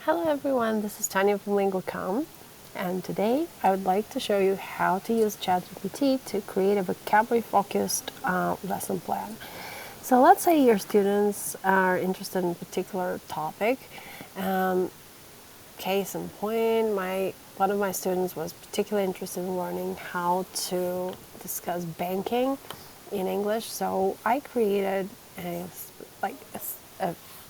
Hello everyone, this is Tanya from linguacom, and today I would like to show you how to use Chat GPT to create a vocabulary-focused lesson plan. So let's say your students are interested in a particular topic. Case in point, one of my students was particularly interested in learning how to discuss banking in English, so I created a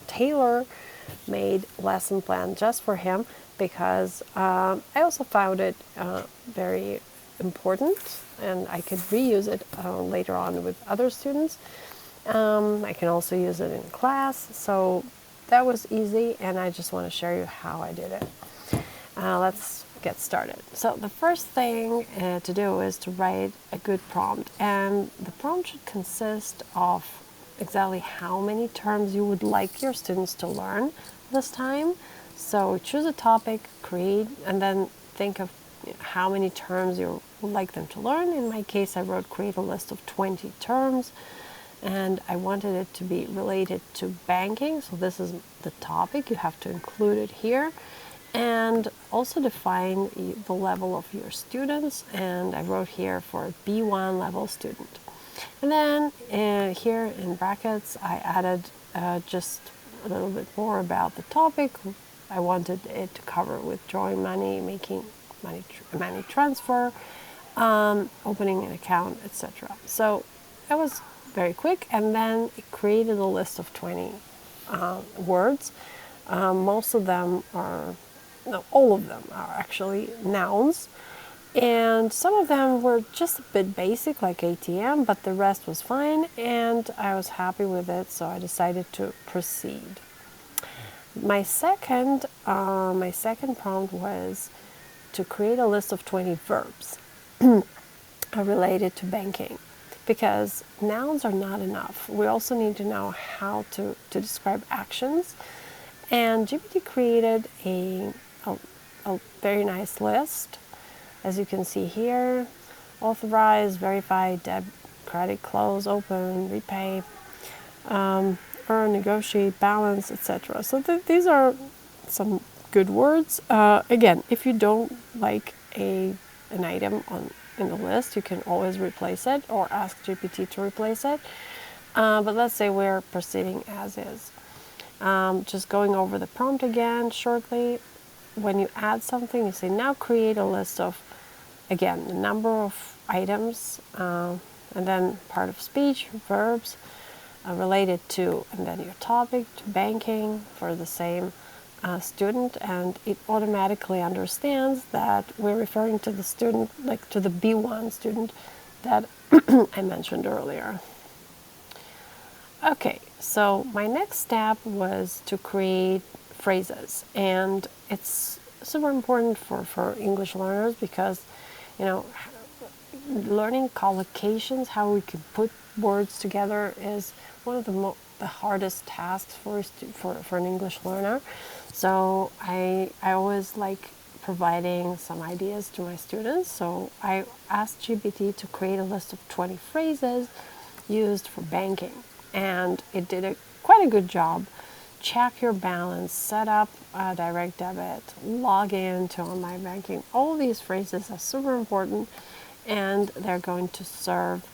tailor-made lesson plan just for him because I also found it very important, and I could reuse it later on with other students. I can also use it in class, so that was easy, and I just want to share you how I did it. Let's get started. So the first thing to do is to write a good prompt, and the prompt should consist of exactly how many terms you would like your students to learn this time. So choose a topic, create, and then think of how many terms you would like them to learn. In my case, I wrote create a list of 20 terms, and I wanted it to be related to banking. So this is the topic, you have to include it here. And also define the level of your students, and I wrote here for a B1 level student. And then here in brackets I added just a little bit more about the topic. I wanted it to cover withdrawing money, making money transfer, opening an account, etc. So that was very quick, and then it created a list of 20 words. Most of them are, no, all of them are actually nouns, and some of them were just a bit basic like ATM, but the rest was fine, and I was happy with it, so I decided to proceed. My second prompt was to create a list of 20 verbs related to banking, because nouns are not enough. We also need to know how to describe actions, and GPT created a very nice list. As you can see here: authorize, verify, debit, credit, close, open, repay, earn, negotiate, balance, etc. So these are some good words. Again, if you don't like an item in the list, you can always replace it or ask GPT to replace it. But let's say we're proceeding as is. Just going over the prompt again shortly. When you add something, you say now create a list of, again, the number of items, and then part of speech, verbs related to, and then your topic, to banking for the same student, and it automatically understands that we're referring to the student, like to the B1 student that I mentioned earlier. Okay, so my next step was to create phrases, and it's super important for English learners because, you know, learning collocations, how we can put words together, is one of the hardest tasks for an English learner. So I always like providing some ideas to my students. So I asked GPT to create a list of 20 phrases used for banking, and it did quite a good job. Check your balance, set up a direct debit, log in to online banking. All these phrases are super important, and they're going to serve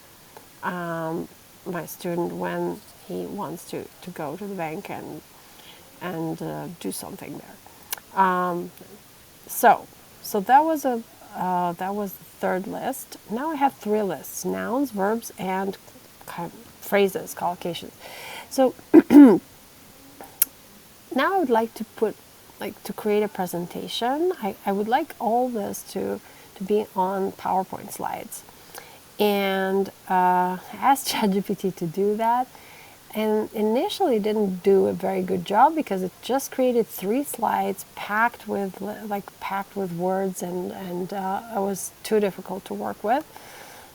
my student when he wants to go to the bank and do something there. So that was the third list. Now I have 3 lists: nouns, verbs, and phrases, collocations. So now I would like to create a presentation. I would like all this to be on PowerPoint slides, and asked ChatGPT to do that. And initially it didn't do a very good job because it just created 3 slides packed with words, and it was too difficult to work with.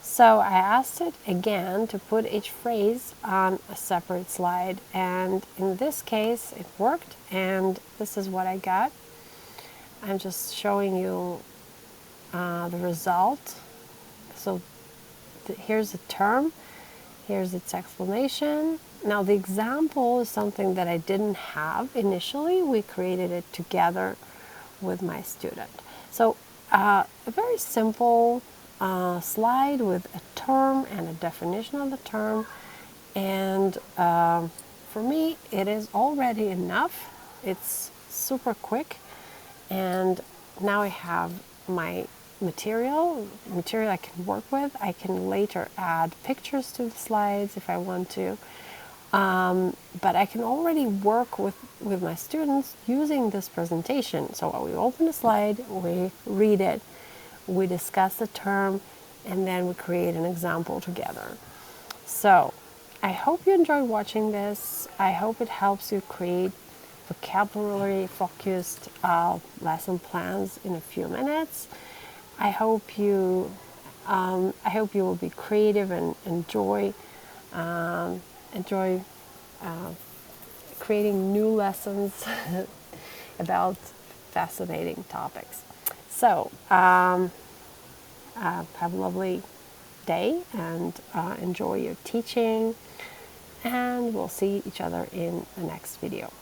So I asked it again to put each phrase on a separate slide, and in this case it worked, and this is what I got. I'm just showing you the result. So here's the term, here's its explanation, Now the example is something that I didn't have initially. We created it together with my student. So a very simple slide with a term and a definition of the term. And for me, it is already enough. It's super quick. And now I have my material I can work with. I can later add pictures to the slides if I want to. But I can already work with my students using this presentation. So we open a slide, we read it, we discuss the term, and then we create an example together. So I hope you enjoyed watching this. I hope it helps you create vocabulary focused lesson plans in a few minutes. I hope you will be creative and enjoy creating new lessons about fascinating topics. So have a lovely day and enjoy your teaching, and we'll see each other in the next video.